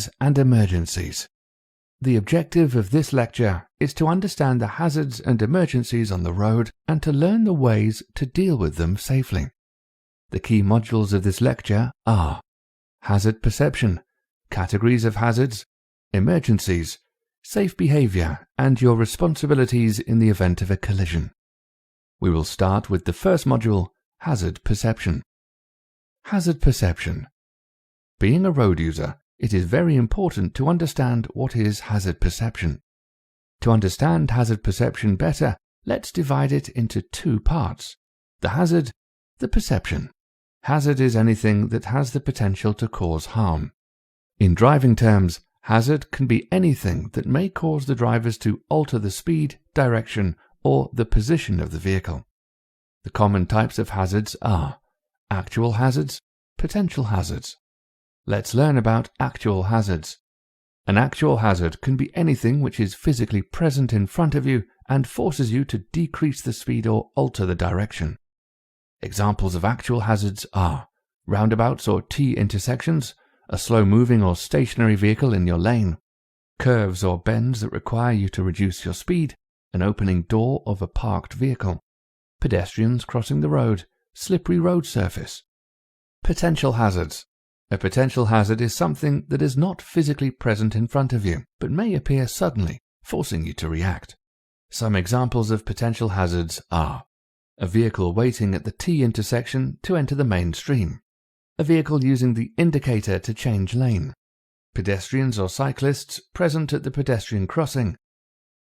Hazards and Emergencies. The objective of this lecture is to understand the hazards and emergencies on the road and to learn the ways to deal with them safely. The key modules of this lecture are hazard perception, categories of hazards, emergencies, safe behavior, and your responsibilities in the event of a collision. We will start with the first module, hazard perception. Hazard perception. Being a road user, it is very important to understand what is hazard perception. To understand hazard perception better, let's divide it into two parts: the hazard, the perception. Hazard is anything that has the potential to cause harm. In driving terms, hazard can be anything that may cause the drivers to alter the speed, direction, or the position of the vehicle. The common types of hazards are actual hazards, potential hazards. Let's learn about actual hazards. An actual hazard can be anything which is physically present in front of you and forces you to decrease the speed or alter the direction. Examples of actual hazards are roundabouts or T-intersections, a slow-moving or stationary vehicle in your lane, curves or bends that require you to reduce your speed, an opening door of a parked vehicle, pedestrians crossing the road, slippery road surface. Potential hazards. A potential hazard is something that is not physically present in front of you, but may appear suddenly, forcing you to react. Some examples of potential hazards are a vehicle waiting at the T-intersection to enter the main stream, a vehicle using the indicator to change lane, pedestrians or cyclists present at the pedestrian crossing,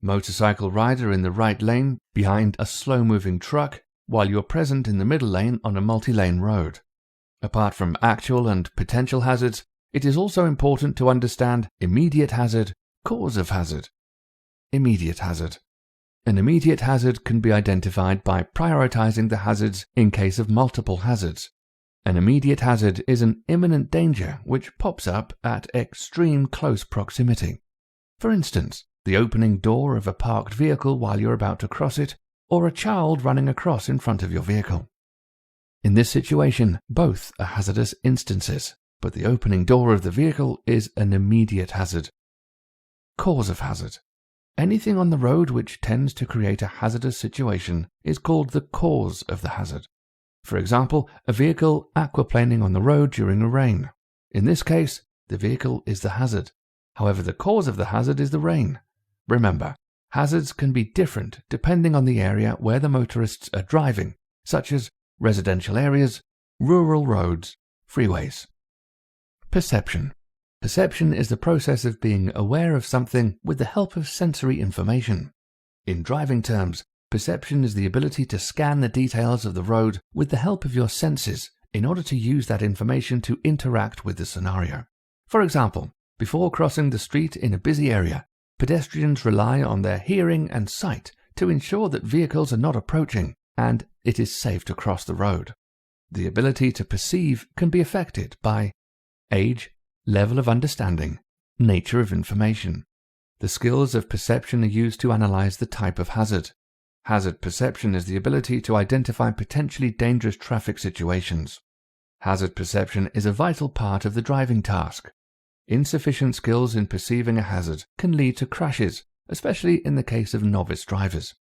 motorcycle rider in the right lane behind a slow-moving truck while you're present in the middle lane on a multi-lane road. Apart from actual and potential hazards, it is also important to understand immediate hazard, cause of hazard. Immediate hazard. An immediate hazard can be identified by prioritizing the hazards in case of multiple hazards. An immediate hazard is an imminent danger which pops up at extreme close proximity. For instance, the opening door of a parked vehicle while you're about to cross it, or a child running across in front of your vehicle. In this situation, both are hazardous instances, but the opening door of the vehicle is an immediate hazard. Cause of hazard. Anything on the road which tends to create a hazardous situation is called the cause of the hazard. For example, a vehicle aquaplaning on the road during a rain. In this case, the vehicle is the hazard. However, the cause of the hazard is the rain. Remember, hazards can be different depending on the area where the motorists are driving, such as residential areas, rural roads, freeways. Perception. Perception is the process of being aware of something with the help of sensory information. In driving terms, perception is the ability to scan the details of the road with the help of your senses in order to use that information to interact with the scenario. For example, before crossing the street in a busy area, pedestrians rely on their hearing and sight to ensure that vehicles are not approaching and it is safe to cross the road. The ability to perceive can be affected by age, level of understanding, nature of information. The skills of perception are used to analyze the type of hazard. Hazard perception is the ability to identify potentially dangerous traffic situations. Hazard perception is a vital part of the driving task. Insufficient skills in perceiving a hazard can lead to crashes, especially in the case of novice drivers.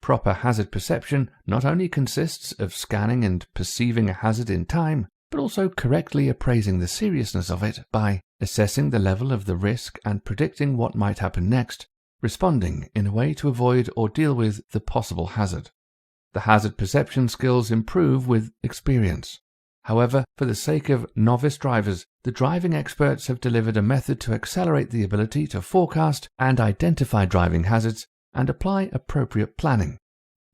Proper hazard perception not only consists of scanning and perceiving a hazard in time, but also correctly appraising the seriousness of it by assessing the level of the risk and predicting what might happen next, responding in a way to avoid or deal with the possible hazard. The hazard perception skills improve with experience. However, for the sake of novice drivers, the driving experts have delivered a method to accelerate the ability to forecast and identify driving hazards and apply appropriate planning.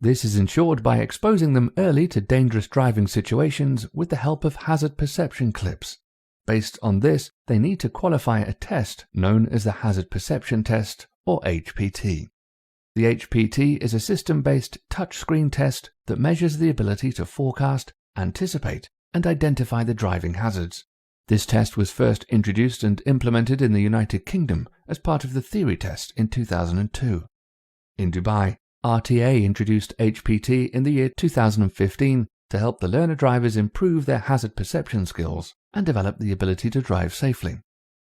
This is ensured by exposing them early to dangerous driving situations with the help of hazard perception clips. Based on this, they need to qualify a test known as the Hazard Perception Test, or HPT. The HPT is a system-based touchscreen test that measures the ability to forecast, anticipate, and identify the driving hazards. This test was first introduced and implemented in the United Kingdom as part of the theory test in 2002. In Dubai, RTA introduced HPT in the year 2015 to help the learner drivers improve their hazard perception skills and develop the ability to drive safely.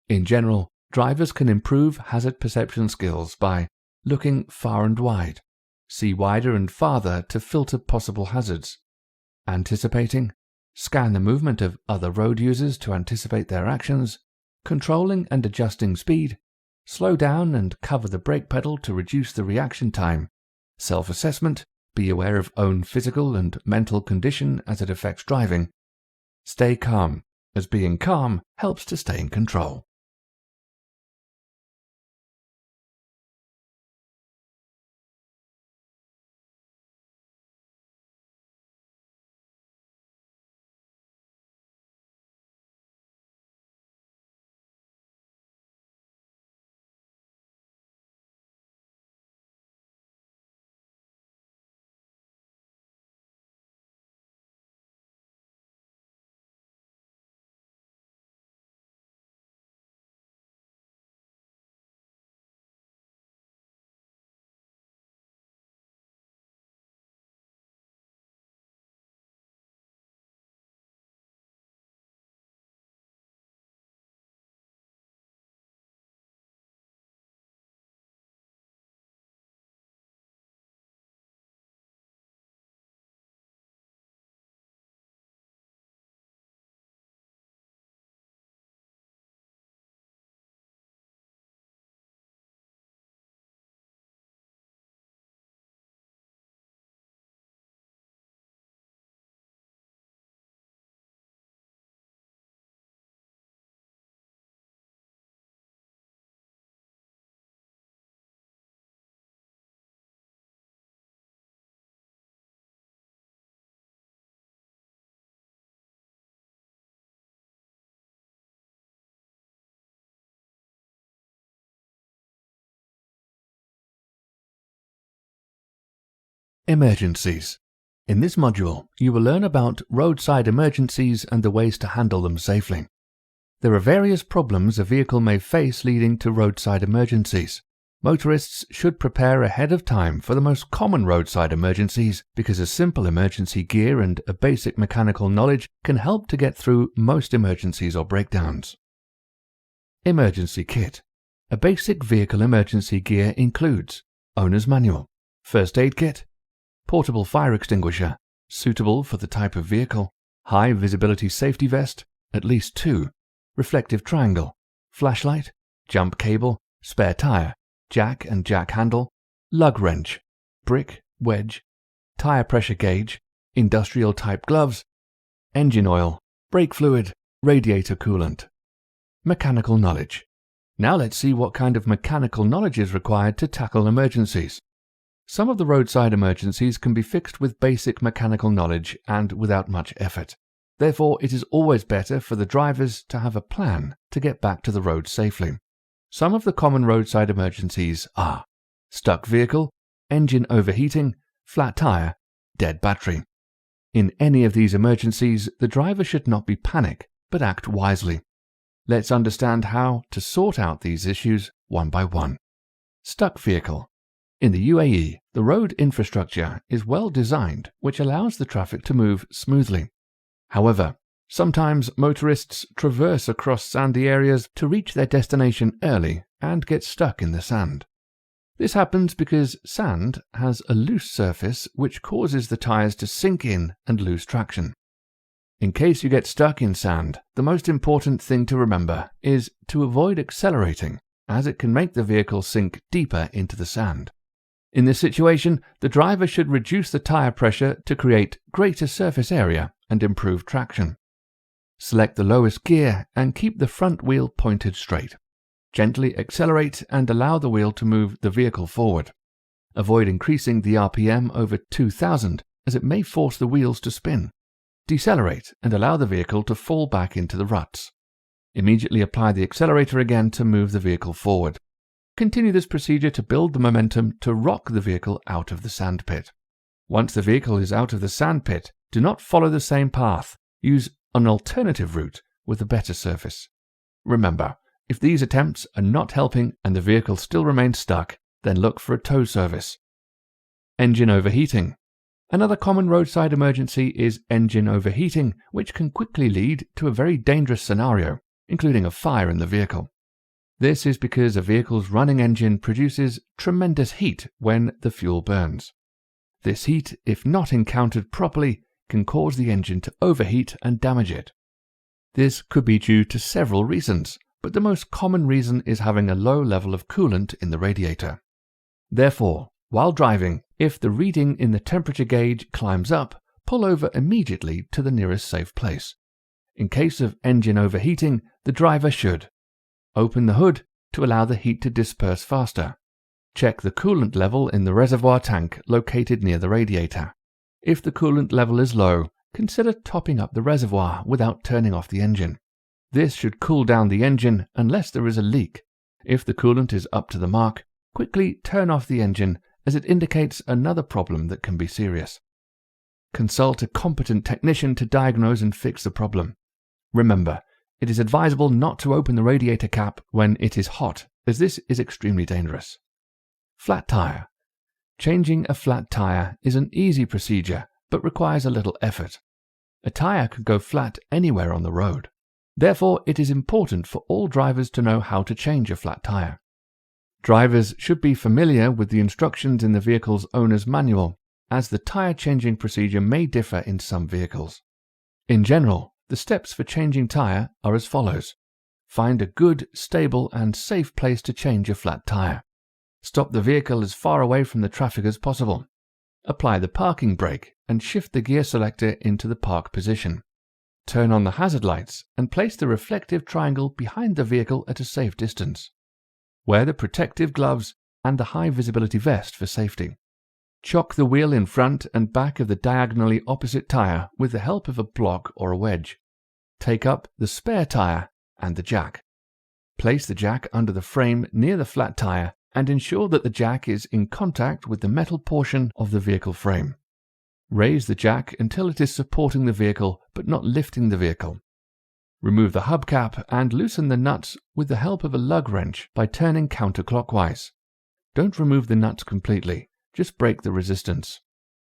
In general, drivers can improve hazard perception skills by looking far and wide, see wider and farther to filter possible hazards, anticipating, scan the movement of other road users to anticipate their actions, controlling and adjusting speed, slow down and cover the brake pedal to reduce the reaction time, self-assessment, be aware of own physical and mental condition as it affects driving, stay calm, as being calm helps to stay in control. Emergencies. In this module, you will learn about roadside emergencies and the ways to handle them safely. There are various problems a vehicle may face leading to roadside emergencies. Motorists should prepare ahead of time for the most common roadside emergencies because a simple emergency gear and a basic mechanical knowledge can help to get through most emergencies or breakdowns. Emergency kit. A basic vehicle emergency gear includes owner's manual, first aid kit, portable fire extinguisher, suitable for the type of vehicle, high visibility safety vest, at least 2, reflective triangle, flashlight, jump cable, spare tire, jack and jack handle, lug wrench, brick, wedge, tire pressure gauge, industrial type gloves, engine oil, brake fluid, radiator coolant. Mechanical knowledge. Now let's see what kind of mechanical knowledge is required to tackle emergencies. Some of the roadside emergencies can be fixed with basic mechanical knowledge and without much effort. Therefore, it is always better for the drivers to have a plan to get back to the road safely. Some of the common roadside emergencies are stuck vehicle, engine overheating, flat tire, dead battery. In any of these emergencies, the driver should not be panic, but act wisely. Let's understand how to sort out these issues one by one. Stuck vehicle. In the UAE, the road infrastructure is well designed, which allows the traffic to move smoothly. However, sometimes motorists traverse across sandy areas to reach their destination early and get stuck in the sand. This happens because sand has a loose surface which causes the tires to sink in and lose traction. In case you get stuck in sand, the most important thing to remember is to avoid accelerating, as it can make the vehicle sink deeper into the sand. In this situation, the driver should reduce the tire pressure to create greater surface area and improve traction. Select the lowest gear and keep the front wheel pointed straight. Gently accelerate and allow the wheel to move the vehicle forward. Avoid increasing the RPM over 2000 as it may force the wheels to spin. Decelerate and allow the vehicle to fall back into the ruts. Immediately apply the accelerator again to move the vehicle forward. Continue this procedure to build the momentum to rock the vehicle out of the sand pit. Once the vehicle is out of the sand pit, do not follow the same path. Use an alternative route with a better surface. Remember, if these attempts are not helping and the vehicle still remains stuck, then look for a tow service. Engine overheating. Another common roadside emergency is engine overheating, which can quickly lead to a very dangerous scenario, including a fire in the vehicle. This is because a vehicle's running engine produces tremendous heat when the fuel burns. This heat, if not encountered properly, can cause the engine to overheat and damage it. This could be due to several reasons, but the most common reason is having a low level of coolant in the radiator. Therefore, while driving, if the reading in the temperature gauge climbs up, pull over immediately to the nearest safe place. In case of engine overheating, the driver should open the hood to allow the heat to disperse faster. Check the coolant level in the reservoir tank located near the radiator. If the coolant level is low, consider topping up the reservoir without turning off the engine. This should cool down the engine unless there is a leak. If the coolant is up to the mark, quickly turn off the engine as it indicates another problem that can be serious. Consult a competent technician to diagnose and fix the problem. Remember, it is advisable not to open the radiator cap when it is hot, as this is extremely dangerous. Flat tire. Changing a flat tire is an easy procedure, but requires a little effort. A tire could go flat anywhere on the road. Therefore, it is important for all drivers to know how to change a flat tire. Drivers should be familiar with the instructions in the vehicle's owner's manual, as the tire changing procedure may differ in some vehicles. In general, the steps for changing tire are as follows. Find a good, stable and safe place to change a flat tire. Stop the vehicle as far away from the traffic as possible. Apply the parking brake and shift the gear selector into the park position. Turn on the hazard lights and place the reflective triangle behind the vehicle at a safe distance. Wear the protective gloves and the high visibility vest for safety. Chock the wheel in front and back of the diagonally opposite tire with the help of a block or a wedge. Take up the spare tire and the jack. Place the jack under the frame near the flat tire and ensure that the jack is in contact with the metal portion of the vehicle frame. Raise the jack until it is supporting the vehicle but not lifting the vehicle. Remove the hubcap and loosen the nuts with the help of a lug wrench by turning counterclockwise. Don't remove the nuts completely, just break the resistance.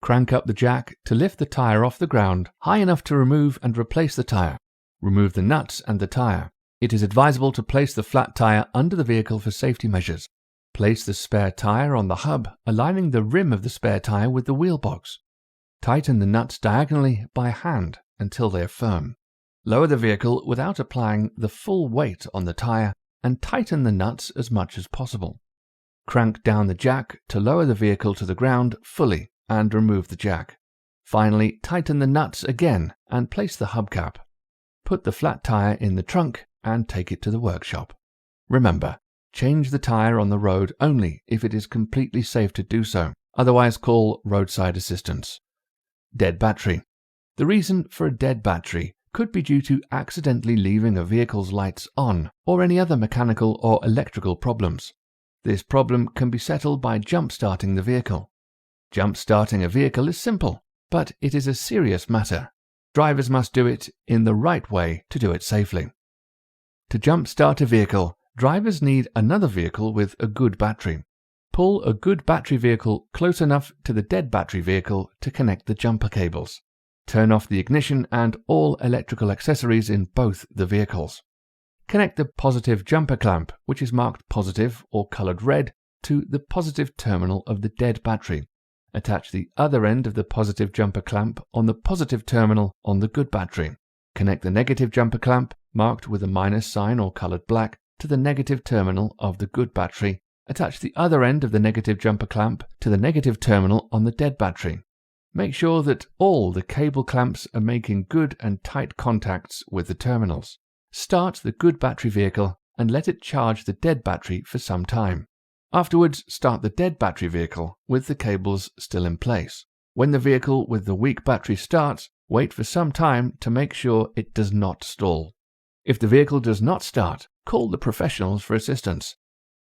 Crank up the jack to lift the tire off the ground high enough to remove and replace the tire. Remove the nuts and the tire. It is advisable to place the flat tire under the vehicle for safety measures. Place the spare tire on the hub, aligning the rim of the spare tire with the wheel box. Tighten the nuts diagonally by hand until they are firm. Lower the vehicle without applying the full weight on the tire and tighten the nuts as much as possible. Crank down the jack to lower the vehicle to the ground fully and remove the jack. Finally, tighten the nuts again and place the hubcap. Put the flat tire in the trunk and take it to the workshop. Remember, change the tire on the road only if it is completely safe to do so, otherwise call roadside assistance. Dead battery. The reason for a dead battery could be due to accidentally leaving a vehicle's lights on or any other mechanical or electrical problems. This problem can be settled by jump-starting the vehicle. Jump-starting a vehicle is simple, but it is a serious matter. Drivers must do it in the right way to do it safely. To jump-start a vehicle, drivers need another vehicle with a good battery. Pull a good battery vehicle close enough to the dead battery vehicle to connect the jumper cables. Turn off the ignition and all electrical accessories in both the vehicles. Connect the positive jumper clamp, which is marked positive or colored red, to the positive terminal of the dead battery. Attach the other end of the positive jumper clamp on the positive terminal on the good battery. Connect the negative jumper clamp, marked with a minus sign or colored black, to the negative terminal of the good battery. Attach the other end of the negative jumper clamp to the negative terminal on the dead battery. Make sure that all the cable clamps are making good and tight contacts with the terminals. Start the good battery vehicle and let it charge the dead battery for some time. Afterwards, start the dead battery vehicle with the cables still in place. When the vehicle with the weak battery starts, wait for some time to make sure it does not stall. If the vehicle does not start, call the professionals for assistance.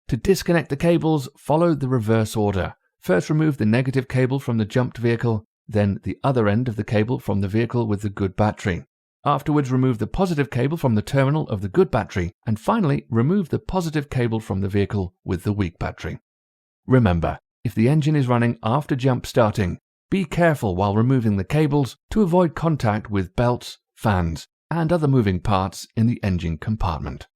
To disconnect the cables, follow the reverse order. First remove the negative cable from the jumped vehicle, then the other end of the cable from the vehicle with the good battery. Afterwards, remove the positive cable from the terminal of the good battery, and finally, remove the positive cable from the vehicle with the weak battery. Remember, if the engine is running after jump starting, be careful while removing the cables to avoid contact with belts, fans, and other moving parts in the engine compartment.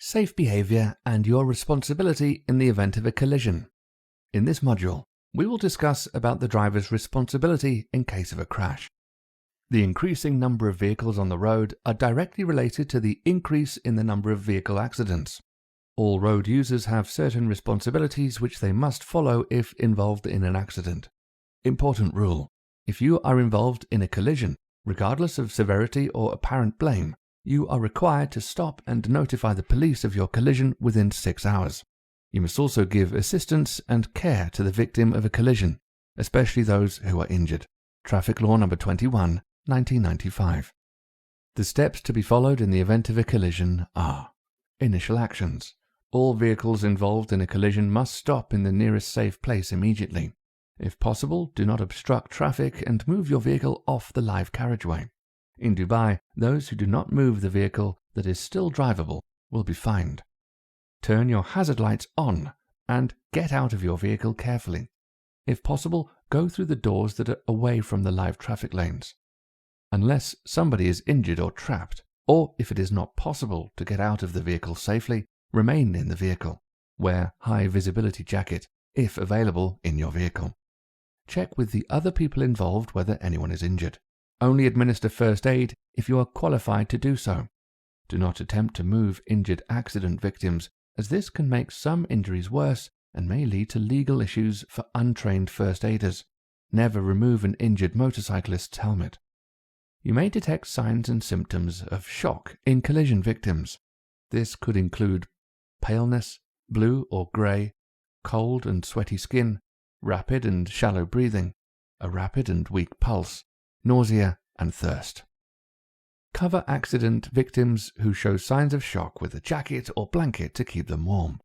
safe behavior and your responsibility in the event of a collision. In this module, we will discuss about the driver's responsibility in case of a crash. The increasing number of vehicles on the road are directly related to the increase in the number of vehicle accidents. All road users have certain responsibilities which they must follow if involved in an accident. Important rule: if you are involved in a collision, regardless of severity or apparent blame, you are required to stop and notify the police of your collision within 6 hours. You must also give assistance and care to the victim of a collision, especially those who are injured. Traffic Law Number 21, 1995. The steps to be followed in the event of a collision are: initial actions. All vehicles involved in a collision must stop in the nearest safe place immediately. If possible, do not obstruct traffic and move your vehicle off the live carriageway. In Dubai, those who do not move the vehicle that is still drivable will be fined. Turn your hazard lights on and get out of your vehicle carefully. If possible, go through the doors that are away from the live traffic lanes. Unless somebody is injured or trapped, or if it is not possible to get out of the vehicle safely, remain in the vehicle. Wear high visibility jacket, if available, in your vehicle. Check with the other people involved whether anyone is injured. Only administer first aid if you are qualified to do so. Do not attempt to move injured accident victims, as this can make some injuries worse and may lead to legal issues for untrained first aiders. Never remove an injured motorcyclist's helmet. You may detect signs and symptoms of shock in collision victims. This could include paleness, blue or grey, cold and sweaty skin, rapid and shallow breathing, a rapid and weak pulse, nausea and thirst. Cover accident victims who show signs of shock with a jacket or blanket to keep them warm.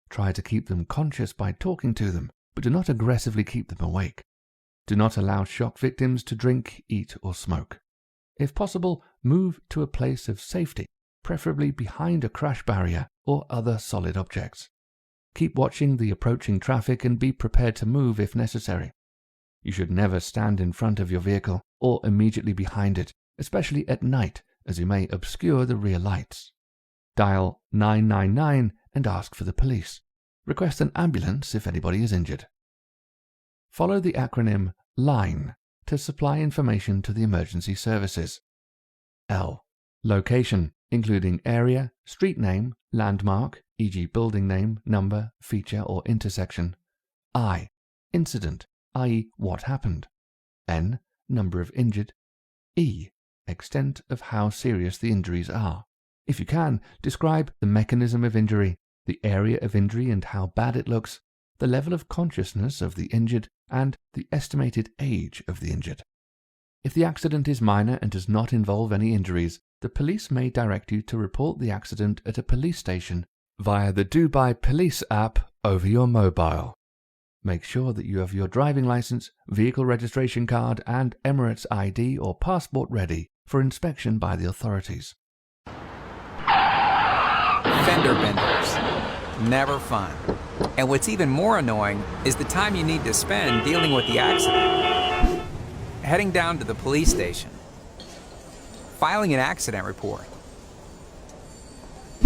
Try to keep them conscious by talking to them, but do not aggressively keep them awake. Do not allow shock victims to drink, eat or smoke. If possible, move to a place of safety, preferably behind a crash barrier or other solid objects. Keep watching the approaching traffic and be prepared to move if necessary. You should never stand in front of your vehicle or immediately behind it, especially at night, as you may obscure the rear lights. Dial 999 and ask for the police. Request an ambulance if anybody is injured. Follow the acronym LINE to supply information to the emergency services. L. Location, including area, street name, landmark, e.g. building name, number, feature or intersection. I. Incident, i.e. what happened. N. Number of injured. E. Extent of how serious the injuries are. If you can, describe the mechanism of injury, the area of injury and how bad it looks, the level of consciousness of the injured, and the estimated age of the injured. If the accident is minor and does not involve any injuries, the police may direct you to report the accident at a police station via the Dubai Police app over your mobile. Make sure that you have your driving license, vehicle registration card, and Emirates ID or passport ready for inspection by the authorities. Fender benders. Never fun. And what's even more annoying is the time you need to spend dealing with the accident. Heading down to the police station. Filing an accident report.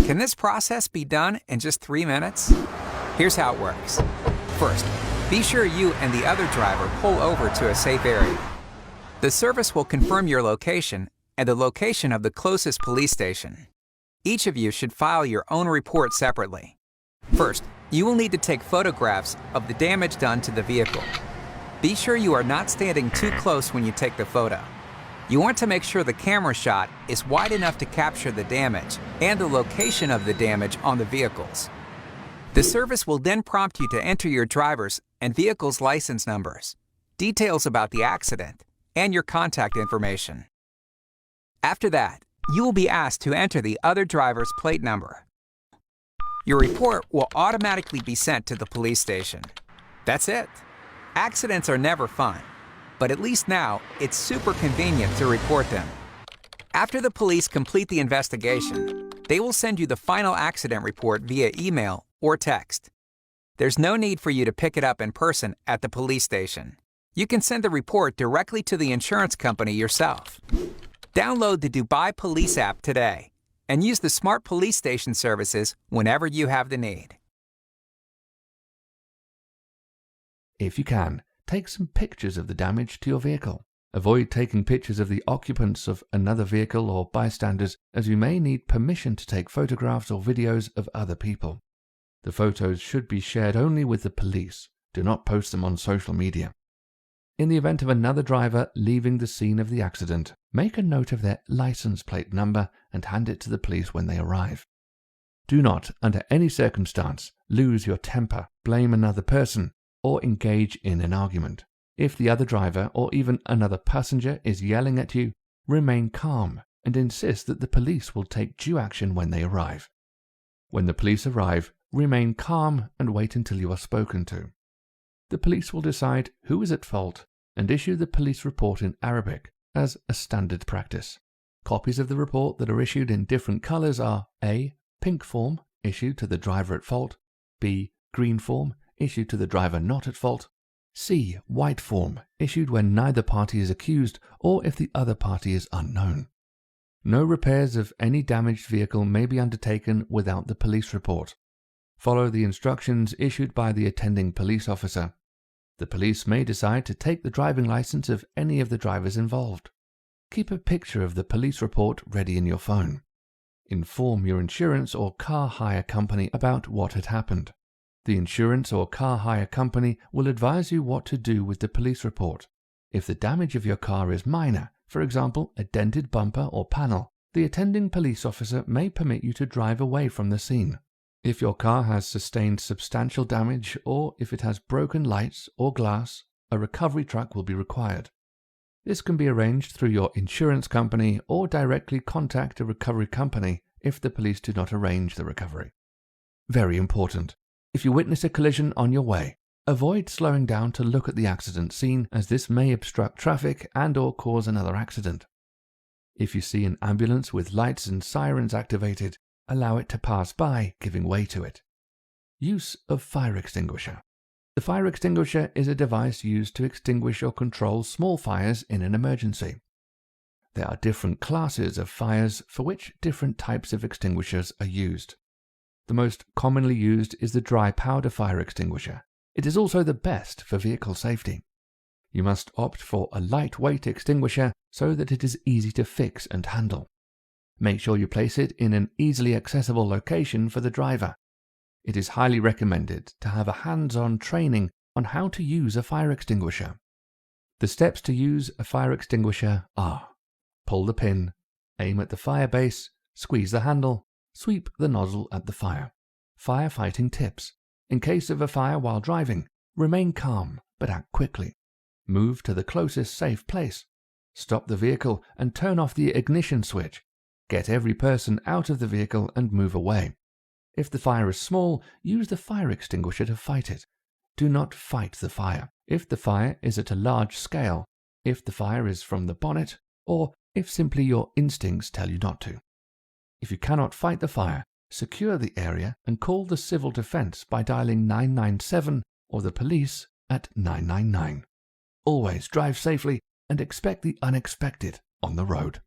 Can this process be done in just 3 minutes? Here's how it works. First, be sure you and the other driver pull over to a safe area. The service will confirm your location and the location of the closest police station. Each of you should file your own report separately. First, you will need to take photographs of the damage done to the vehicle. Be sure you are not standing too close when you take the photo. You want to make sure the camera shot is wide enough to capture the damage and the location of the damage on the vehicles. The service will then prompt you to enter your driver's and vehicle's license numbers, details about the accident, and your contact information. After that, you will be asked to enter the other driver's plate number. Your report will automatically be sent to the police station. That's it. Accidents are never fun, but at least now it's super convenient to report them. After the police complete the investigation, they will send you the final accident report via email or text. There's no need for you to pick it up in person at the police station. You can send the report directly to the insurance company yourself. Download the Dubai Police app today and use the smart police station services whenever you have the need. If you can, take some pictures of the damage to your vehicle. Avoid taking pictures of the occupants of another vehicle or bystanders, as you may need permission to take photographs or videos of other people. The photos should be shared only with the police. Do not post them on social media. In the event of another driver leaving the scene of the accident, make a note of their license plate number and hand it to the police when they arrive. Do not, under any circumstance, lose your temper, blame another person, or engage in an argument. If the other driver or even another passenger is yelling at you, remain calm and insist that the police will take due action when they arrive. When the police arrive, remain calm and wait until you are spoken to. The police will decide who is at fault and issue the police report in Arabic as a standard practice. Copies of the report that are issued in different colors are A. Pink form, issued to the driver at fault, B. Green form, issued to the driver not at fault, C. White form, issued when neither party is accused or if the other party is unknown. No repairs of any damaged vehicle may be undertaken without the police report. Follow the instructions issued by the attending police officer. The police may decide to take the driving license of any of the drivers involved. Keep a picture of the police report ready in your phone. Inform your insurance or car hire company about what had happened. The insurance or car hire company will advise you what to do with the police report. If the damage of your car is minor, for example, a dented bumper or panel, the attending police officer may permit you to drive away from the scene. If your car has sustained substantial damage or if it has broken lights or glass, a recovery truck will be required. This can be arranged through your insurance company or directly contact a recovery company if the police do not arrange the recovery. Very important. If you witness a collision on your way, avoid slowing down to look at the accident scene, as this may obstruct traffic and/or cause another accident. If you see an ambulance with lights and sirens activated, allow it to pass by, giving way to it. Use of fire extinguisher. The fire extinguisher is a device used to extinguish or control small fires in an emergency. There are different classes of fires for which different types of extinguishers are used. The most commonly used is the dry powder fire extinguisher. It is also the best for vehicle safety. You must opt for a lightweight extinguisher so that it is easy to fix and handle. Make sure you place it in an easily accessible location for the driver. It is highly recommended to have a hands-on training on how to use a fire extinguisher. The steps to use a fire extinguisher are: pull the pin, aim at the fire base, squeeze the handle, sweep the nozzle at the fire. Firefighting tips. In case of a fire while driving, remain calm but act quickly. Move to the closest safe place. Stop the vehicle and turn off the ignition switch. Get every person out of the vehicle and move away. If the fire is small, use the fire extinguisher to fight it. Do not fight the fire if the fire is at a large scale, if the fire is from the bonnet, or if simply your instincts tell you not to. If you cannot fight the fire, secure the area and call the civil defense by dialing 997 or the police at 999. Always drive safely and expect the unexpected on the road.